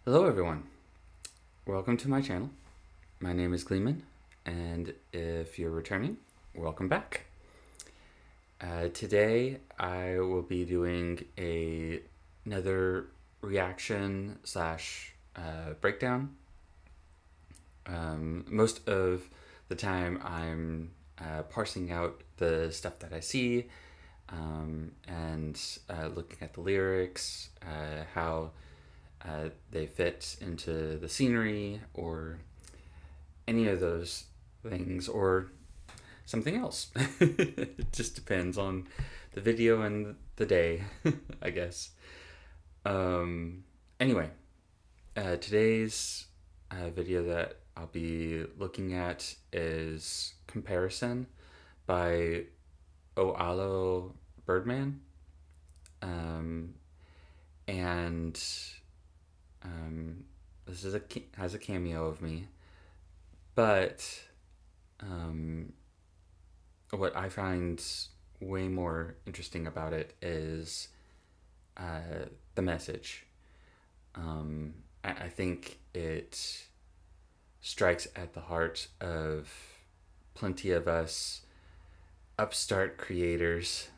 Hello everyone, welcome to my channel. My name is Gleeman, and if you're returning, welcome back. Today I will be doing another reaction slash breakdown. Most of the time I'm parsing out the stuff that I see and looking at the lyrics, how they fit into the scenery or any of those things or something else. It just depends on the video and the day, I guess. Anyway, today's video that I'll be looking at is Comparison by OhAlo Birdman. And this is has a cameo of me, but what I find way more interesting about it is the message. I think it strikes at the heart of plenty of us upstart creators.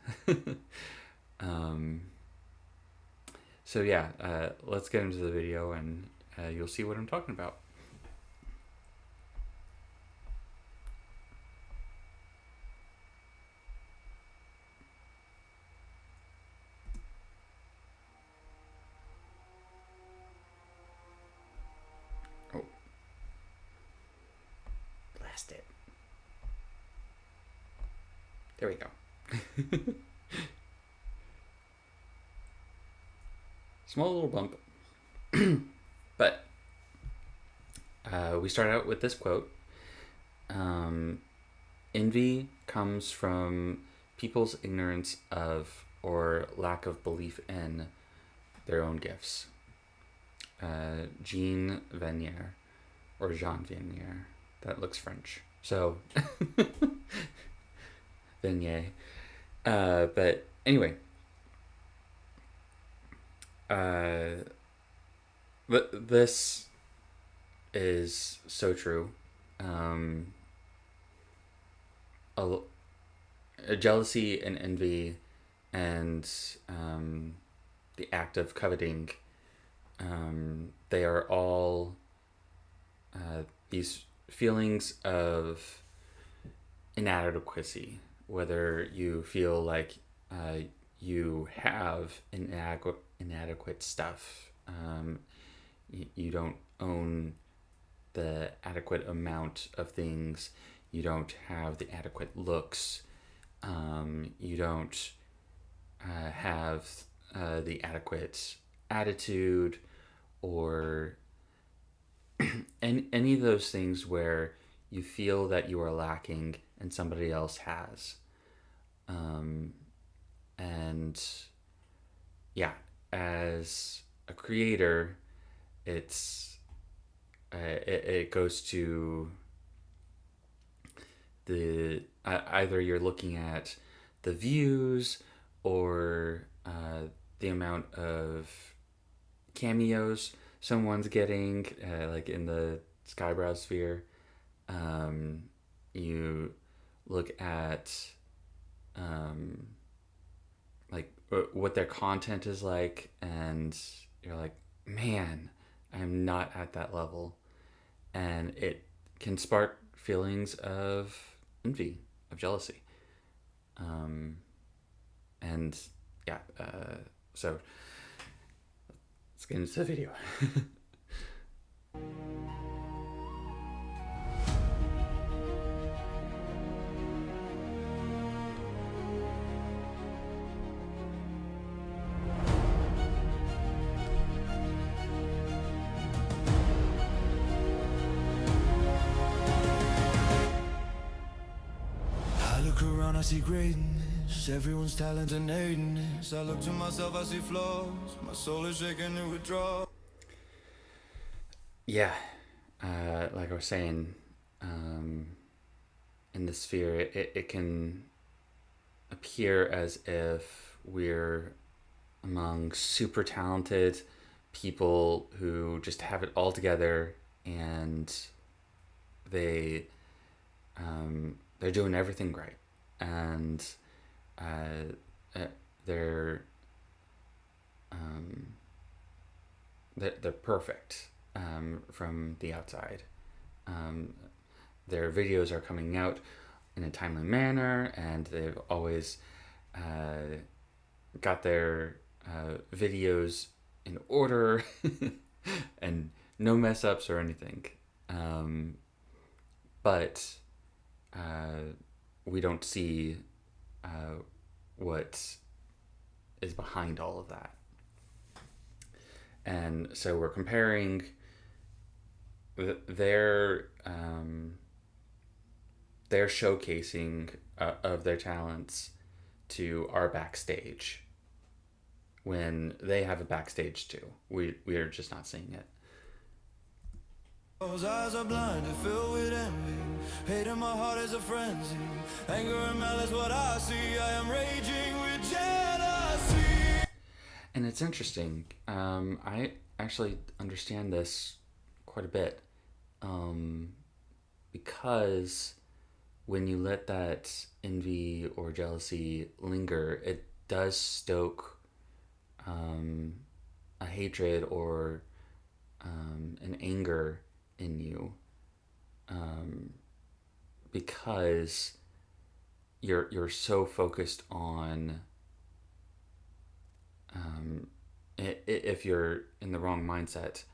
So yeah, let's get into the video and you'll see what I'm talking about. Oh, blast it. There we go. Small little bump. But we start out with this quote. Envy comes from people's ignorance of or lack of belief in their own gifts. Jean Vanier, or Jean Vanier. That looks French. So, Vanier. But anyway, this is so true. A jealousy and envy and the act of coveting, they are all these feelings of inadequacy, whether you feel like you have inadequate stuff, you don't own the adequate amount of things, you don't have the adequate looks, you don't have the adequate attitude, or any of those things where you feel that you are lacking and somebody else has. And yeah, as a creator, it goes to the either you're looking at the views or the amount of cameos someone's getting, like in the Skybrow sphere. You look at like what their content is like, and you're like, man, I'm not at that level, and it can spark feelings of envy, of jealousy. And yeah, so let's get into the video. I see greatness, everyone's talent and hatiness. I look to myself, I see flaws, my soul is shaking to withdraw. Yeah, like I was saying, in the sphere, it can appear as if we're among super talented people who just have it all together, and they they're doing everything right, and uh, they're um, they're perfect from the outside. Um, their videos are coming out in a timely manner, and they've always got their videos in order and no mess ups or anything. But we don't see what is behind all of that. And so we're comparing their showcasing of their talents to our backstage, when they have a backstage too. We are just not seeing it. Those eyes are blinded, filled with envy. Hate in my heart is a frenzy. Anger and malice, what I see. I am raging with jealousy. And it's interesting. I actually understand this quite a bit, because when you let that envy or jealousy linger, it does stoke a hatred or an anger in you, because you're so focused on, if you're in the wrong mindset,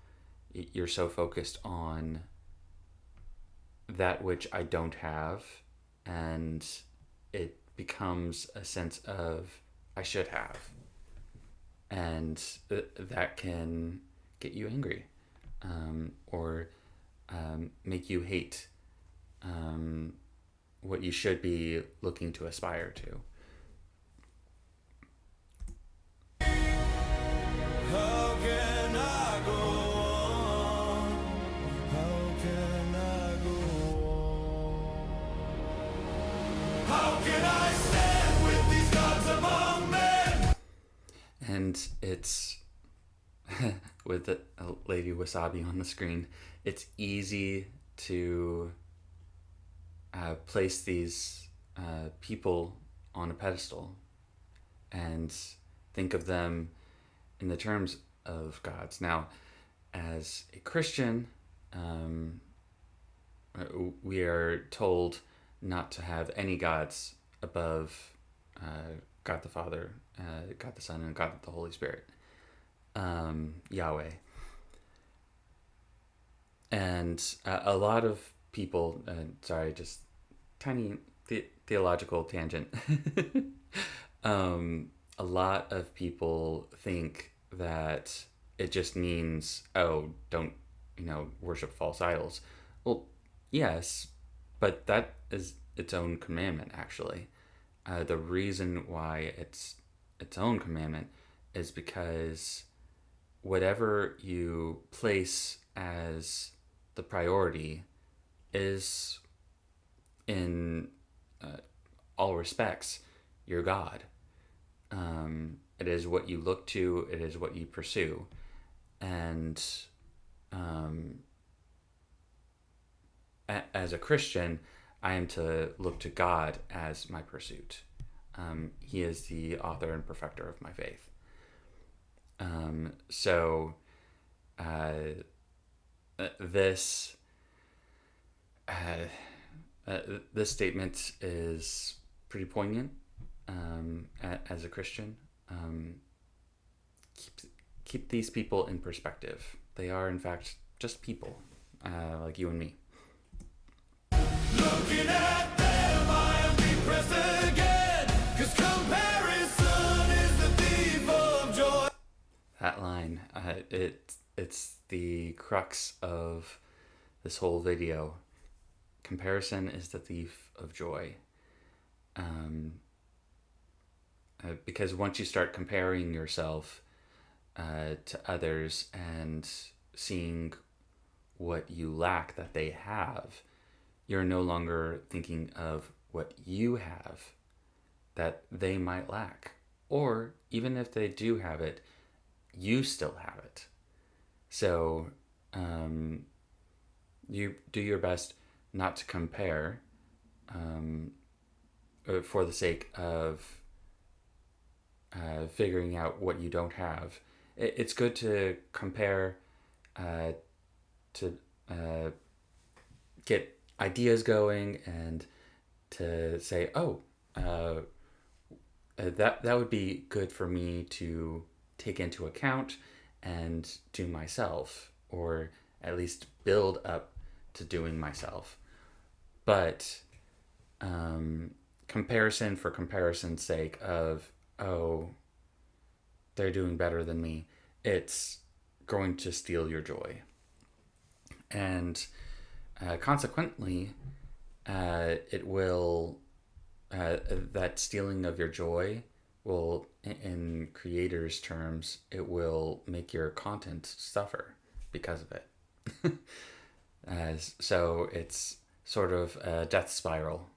you're so focused on that which I don't have, and it becomes a sense of I should have, and that can get you angry, or make you hate what you should be looking to aspire to. How can I go on? How can I go on? How can I stand with these gods among men? And it's with the Lady Wasabi on the screen, it's easy to place these people on a pedestal and think of them in the terms of gods. Now, as a Christian, we are told not to have any gods above God the Father, God the Son, and God the Holy Spirit, Yahweh. And a lot of people, sorry, just tiny theological tangent. A lot of people think that it just means, oh, don't, worship false idols. Well, yes, but that is its own commandment, actually. The reason why it's its own commandment is because whatever you place as the priority is, in all respects, your God. It is what you look to, it is what you pursue. And as a Christian, I am to look to God as my pursuit. He is the author and perfecter of my faith. So this this statement is pretty poignant. As a Christian, keep these people in perspective. They are, in fact, just people, like you and me. Looking at them, I am depressed again. 'Cause comparison is the thief of joy. That line, it's the crux of this whole video. Comparison is the thief of joy. Because once you start comparing yourself to others and seeing what you lack that they have, you're no longer thinking of what you have that they might lack. Or even if they do have it, you still have it. So um, you do your best not to compare um, for the sake of figuring out what you don't have. It's good to compare uh, to get ideas going and to say, oh, uh, that would be good for me to take into account and do myself, or at least build up to doing myself. But comparison for comparison's sake of, oh, they're doing better than me, it's going to steal your joy. And consequently, it will, that stealing of your joy will, in creators' terms, it will make your content suffer because of it. So it's sort of a death spiral.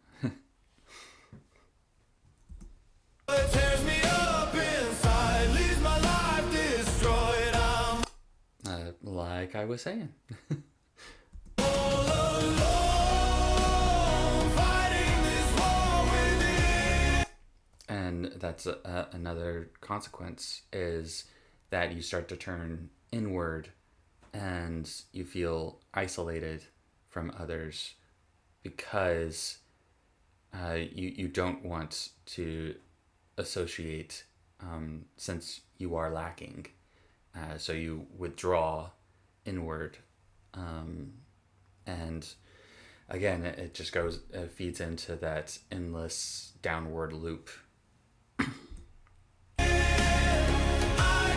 It tears me up inside, leaves my life destroyed. I'm Like I was saying. all alone, fighting this war within. And that's another consequence, is that you start to turn inward and you feel isolated from others because you don't want to associate, since you are lacking. So you withdraw inward. And again, it just goes, it feeds into that endless downward loop. I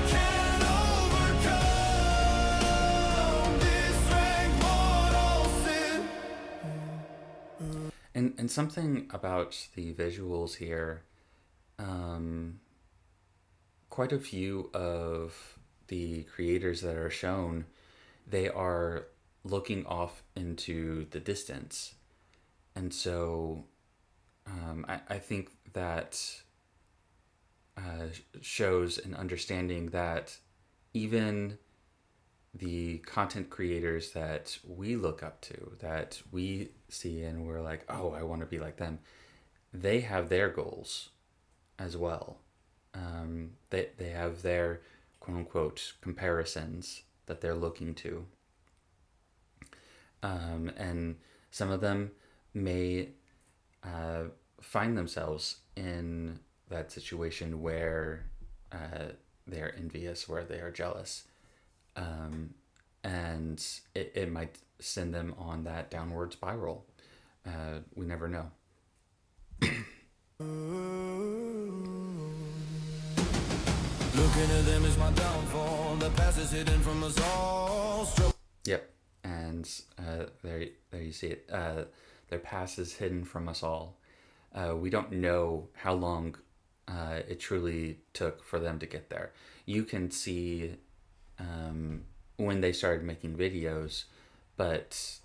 can't overcome this strength, mortal sin. And something about the visuals here, quite a few of the creators that are shown, they are looking off into the distance. And so I think that shows an understanding that even the content creators that we look up to, that we see and we're like, oh, I want to be like them, they have their goals as well. They have their quote unquote comparisons that they're looking to. And some of them may find themselves in that situation where they're envious, where they are jealous. And it might send them on that downward spiral. We never know. Looking at them is my downfall. The past is hidden from us all. Yep. And there you see it. Their past is hidden from us all. We don't know how long it truly took for them to get there. You can see when they started making videos, but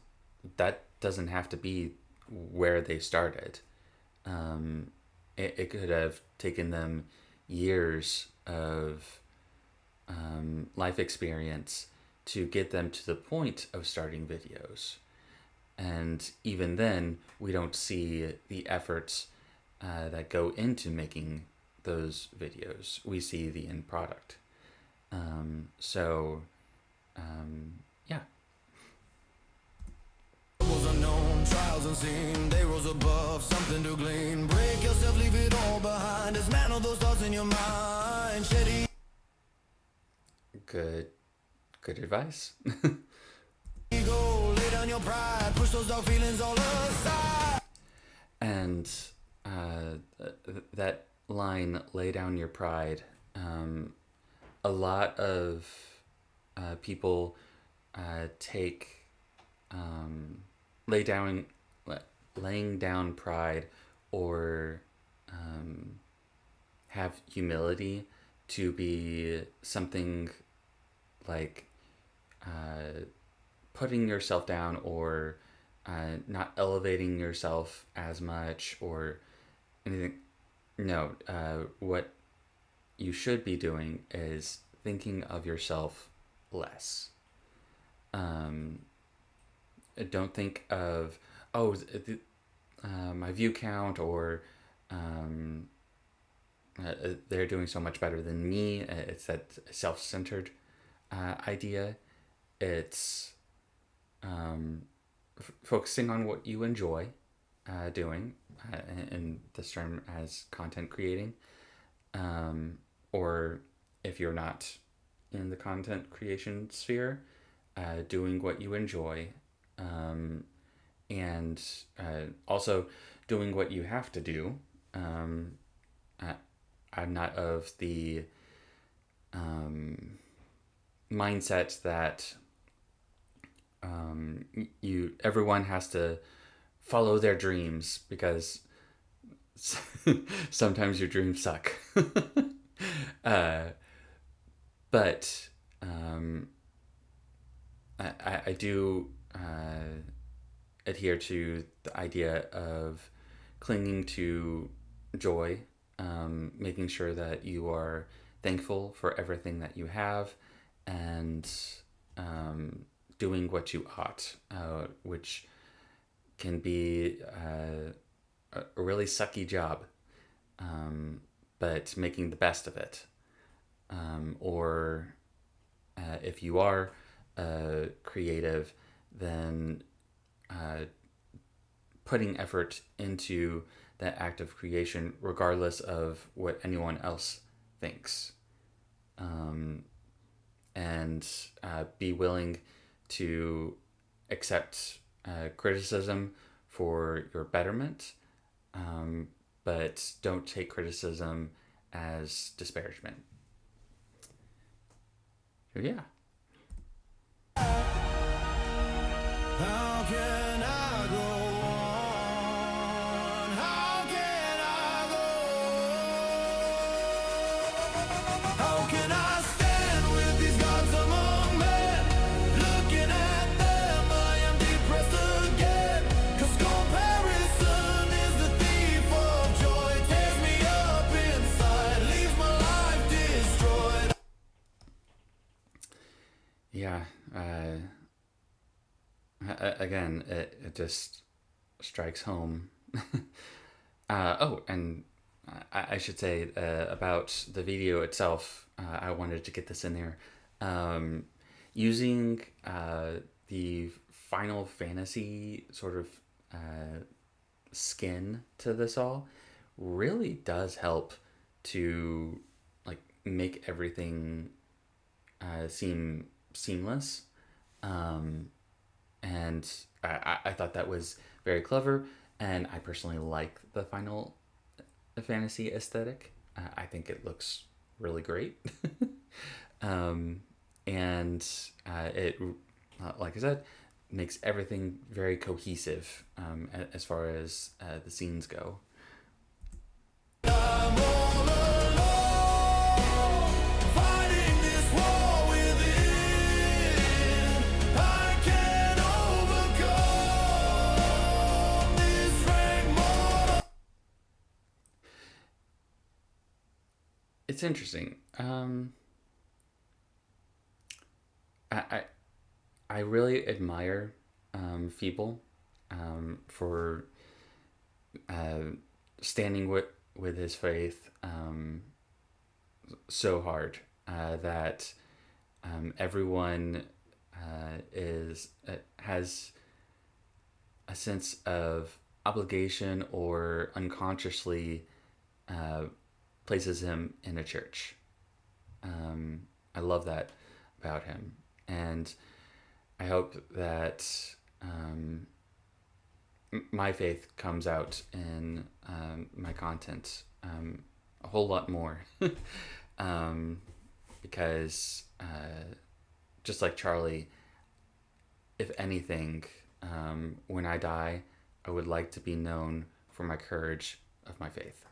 that doesn't have to be where they started. It could have taken them years of life experience to get them to the point of starting videos. And even then, we don't see the efforts that go into making those videos. We see the end product. Yeah. Was unknown, trials unseen. They rose above, something to glean. Break yourself, leave it all behind. Dismantle those thoughts in your mind. Shed Good advice. ego, lay down your pride. Push those dark feelings all aside. And that line, lay down your pride, a lot of people take laying down pride, or have humility to be something like putting yourself down, or not elevating yourself as much, or anything. No, what you should be doing is thinking of yourself less. Um, don't think of, oh, my view count, or um, they're doing so much better than me. It's that self-centered idea. It's focusing on what you enjoy doing, in this term as content creating, or if you're not in the content creation sphere, doing what you enjoy, and also doing what you have to do. I, I'm not of the mindset that everyone has to follow their dreams, because sometimes your dreams suck. uh, but I do adhere to the idea of clinging to joy, making sure that you are thankful for everything that you have, and doing what you ought, which can be a really sucky job, but making the best of it. Or if you are creative, then putting effort into that act of creation, regardless of what anyone else thinks. And be willing to accept criticism for your betterment, but don't take criticism as disparagement. So, yeah. How can I go on? How can I go? How can I stand with these gods among men? Looking at them, I am depressed again. 'Cause comparison is the thief of joy. Tears me up inside, leaves my life destroyed. Yeah. Again, it just strikes home. Oh, and I should say about the video itself, I wanted to get this in there. Using the Final Fantasy sort of skin to this all really does help to like make everything seem seamless. And I thought that was very clever, and I personally like the Final Fantasy aesthetic. I think it looks really great. And it, like I said, makes everything very cohesive, as far as the scenes go. I'm all alone, fighting this war within. I can't overcome this strength more. It's interesting. I really admire Feeble for standing with his faith so hard, that everyone has a sense of obligation, or unconsciously places him in a church. I love that about him, and I hope that my faith comes out in my content a whole lot more. Because just like Charlie, if anything, when I die, I would like to be known for my courage of my faith.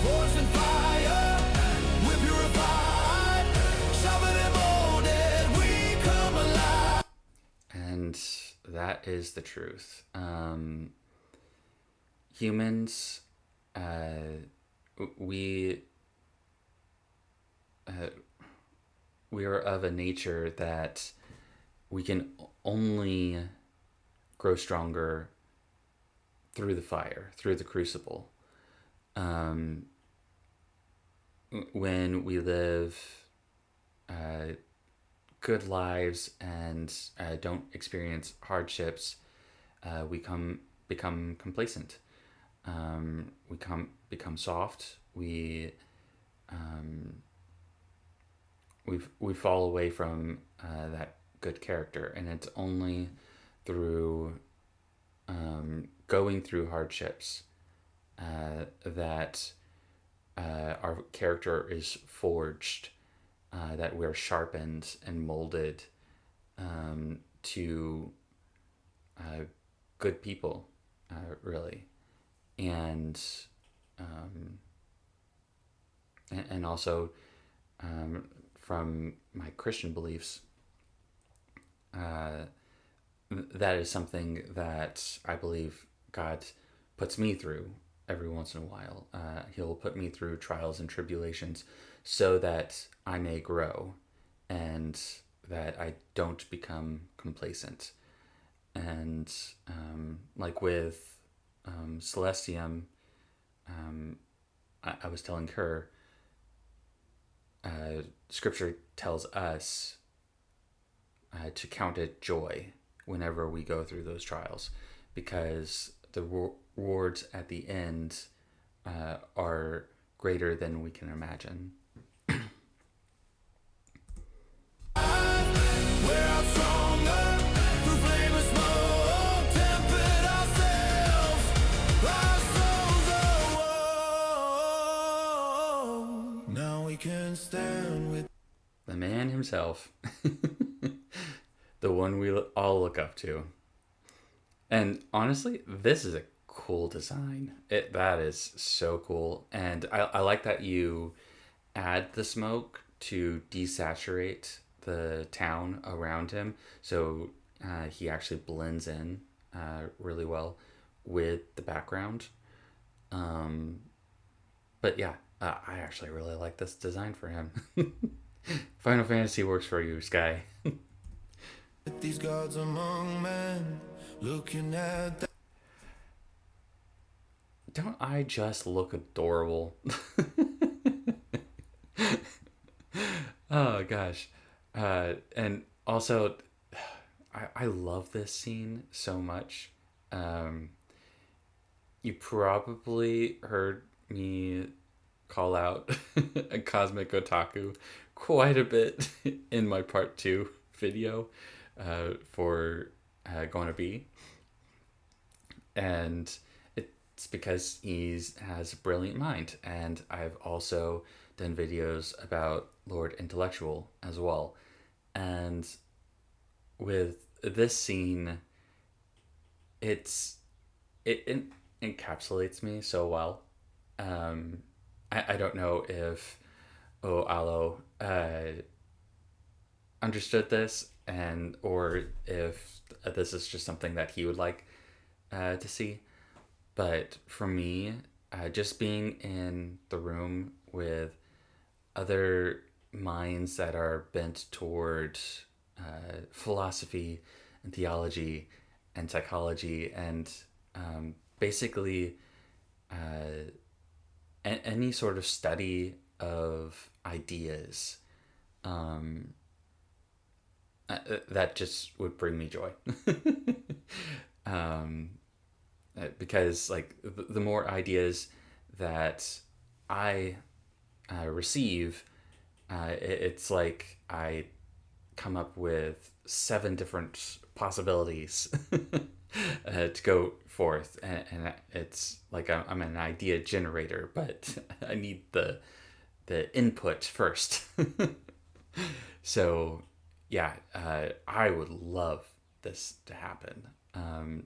Force and fire, we're purified, sharper than molded, we come alive. And that is the truth. Humans we uh, we are of a nature that we can only grow stronger through the fire, through the crucible. Um, when we live uh, good lives and don't experience hardships, become complacent. We become soft. We fall away from that good character, and it's only through going through hardships that our character is forged, that we're sharpened and molded to uh, good people, really, and um, and also from my Christian beliefs, uh, that is something that I believe God puts me through every once in a while. He'll put me through trials and tribulations so that I may grow and that I don't become complacent. And like with Celestium, I was telling her, Scripture tells us to count it joy whenever we go through those trials, because the rewards at the end are greater than we can imagine. We're out stronger through flame and smoke, tempered ourselves, our souls awoke. Now we can stand with The man himself, the one we all look up to. And honestly, this is a cool design. That is so cool, and I like that you add the smoke to desaturate the town around him, so he actually blends in really well with the background. Um, but yeah, I actually really like this design for him. Final Fantasy works for you, Sky. these gods among men, looking at them. Don't I just look adorable? Oh gosh. And also, I love this scene so much. Um, you probably heard me call out a Cosmic Otaku quite a bit in my part two video for Gonna Be. And it's because he has a brilliant mind. And I've also done videos about Lord Intellectual as well. And with this scene, it's it encapsulates me so well. Um, I don't know if OhAlo understood this, and or if this is just something that he would like to see. But for me, just being in the room with other minds that are bent toward philosophy and theology and psychology and basically any sort of study of ideas, um, that just would bring me joy. um, because like the more ideas that I receive, it's like I come up with 7 different possibilities to go forth, and it's like I'm an idea generator, but I need the input first. So yeah, I would love this to happen,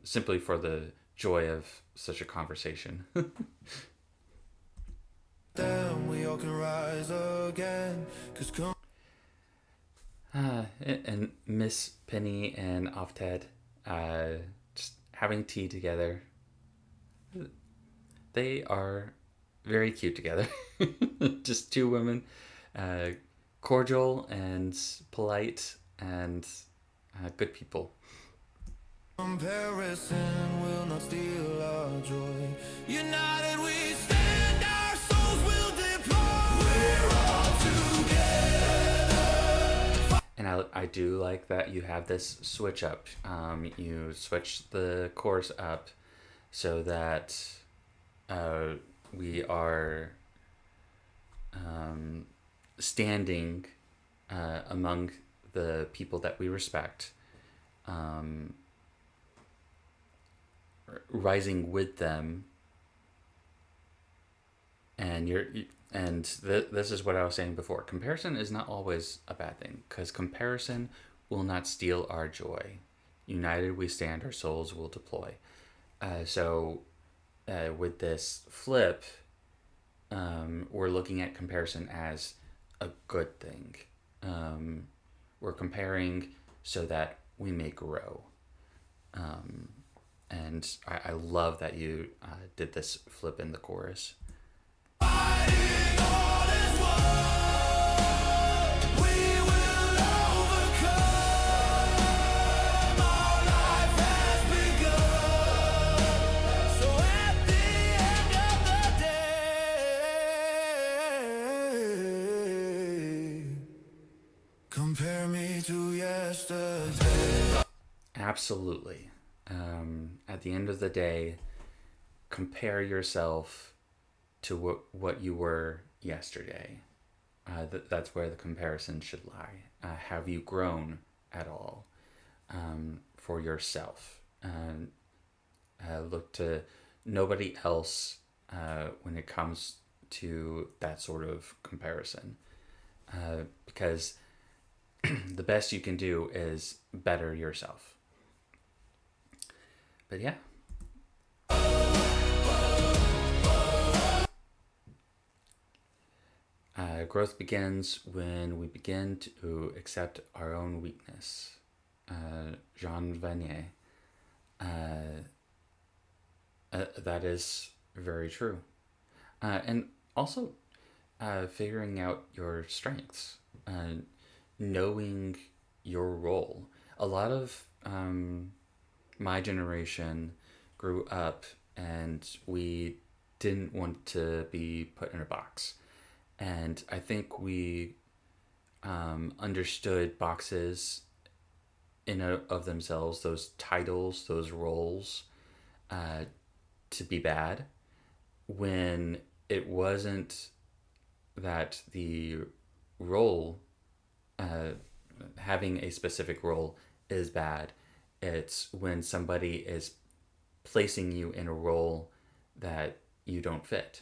simply for the joy of such a conversation. Them, we all can rise again. Cause come And Miss Penny and Ofted, just having tea together. They are very cute together. Just two women, uh, cordial and polite and good people. Comparison will not steal our joy. United we stand, our souls will deploy. We're all together. And I do like that you have this switch up. You switch the chorus up so that we are standing among the people that we respect, rising with them, and this is what I was saying before. Comparison is not always a bad thing, because comparison will not steal our joy. United we stand, our souls will deploy. So with this flip, we're looking at comparison as a good thing. We're comparing so that we may grow. And I love that you did this flip in the chorus. Fighting all is one. We will overcome. Our life has begun. So at the end of the day, compare me to yesterday. Absolutely. At the end of the day, compare yourself to what you were yesterday. That's where the comparison should lie. Have you grown at all for yourself? Look to nobody else when it comes to that sort of comparison. Because the best you can do is better yourself. But yeah. Growth begins when we begin to accept our own weakness. Jean Vanier. That is very true. And also figuring out your strengths, knowing your role. A lot of my generation grew up and we didn't want to be put in a box. And I think we understood boxes of themselves, those titles, those roles, to be bad, when it wasn't that the role, having a specific role is bad. It's when somebody is placing you in a role that you don't fit.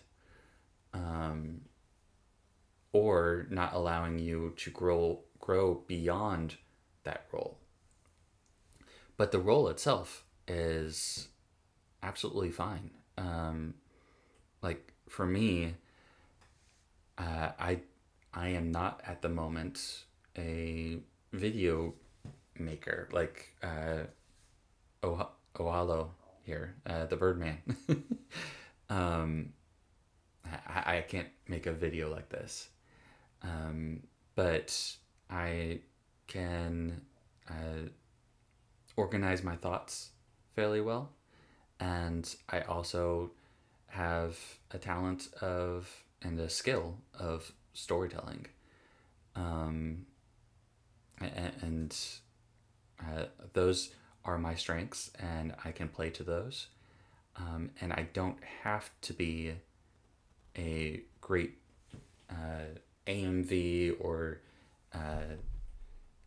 Or not allowing you to grow beyond that role. But the role itself is absolutely fine. Like for me, I am not at the moment a video maker like OhAlo here, the Birdman. I can't make a video like this. But I can organize my thoughts fairly well. And I also have a talent and a skill of storytelling. And those are my strengths, and I can play to those. And I don't have to be a great AMV or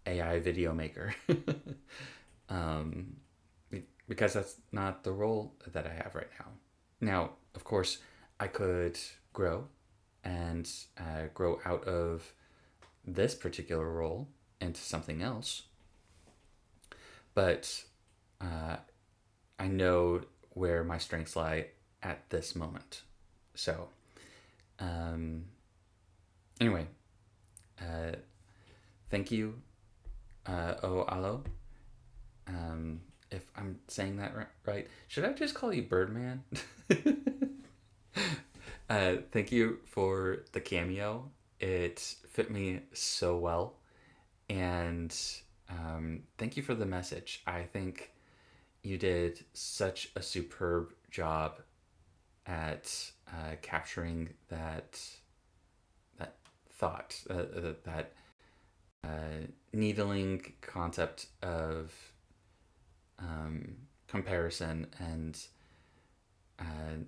AI video maker. Because that's not the role that I have right now. Now, of course, I could grow and grow out of this particular role into something else. But I know where my strengths lie at this moment. So, anyway, thank you, OhAlo. If I'm saying that right, should I just call you Birdman? Thank you for the cameo. It fit me so well. And thank you for the message. I think you did such a superb job at capturing that thought, that needling concept of comparison and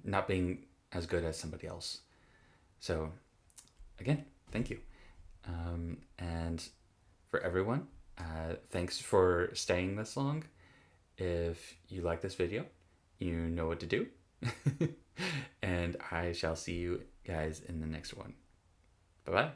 not being as good as somebody else. So, again, thank you. And for everyone, thanks for staying this long. If you like this video, you know what to do. And I shall see you guys in the next one. Bye bye.